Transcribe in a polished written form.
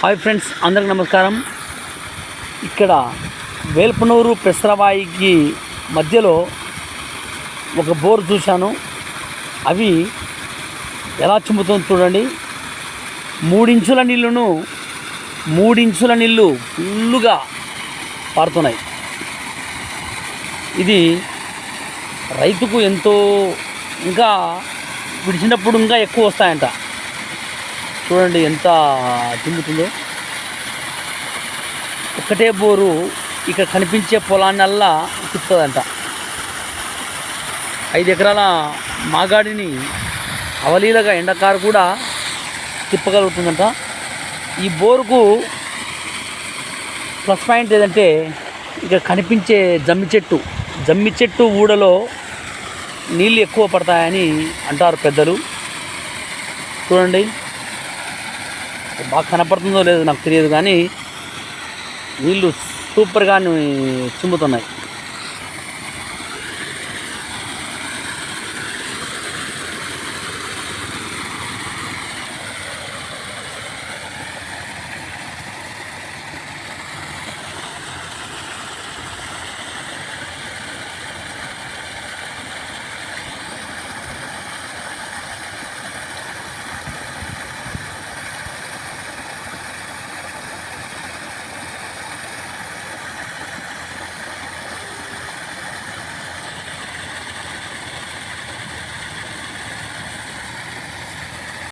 Hi friends, అందరికి నమస్కారం. ఇక్కడ వేల్పునూరు పెసరవాయికి మధ్యలో ఒక బోర్ చూశాను. అవి ఎలా చిమ్ముతుందో చూడండి. 3 ఇంచుల నీళ్ళు ఫుల్లుగా పారుతున్నాయి. ఇది రైతుకు ఎంతో, ఇంకా విడిచినప్పుడు ఇంకా ఎక్కువ వస్తాయంట. చూడండి ఎంత చిమ్ముతుందో. ఒకటే బోరు ఇక్కడ కనిపించే పొలాన్నల్లా తిప్పుతుందంట. 5 ఎకరాల మాగాడిని అవలీలగా ఎండకారు కూడా తిప్పగలుగుతుందంట. ఈ బోరుకు ప్లస్ పాయింట్ ఏదంటే, ఇక్కడ కనిపించే జమ్మి చెట్టు ఊడలో నీళ్ళు ఎక్కువ పడతాయని అంటారు పెద్దలు. చూడండి, బాగా కనపడుతుందో లేదో నాకు తెలియదు, కానీ నీళ్ళు సూపర్గా చిమ్ముతున్నాయి.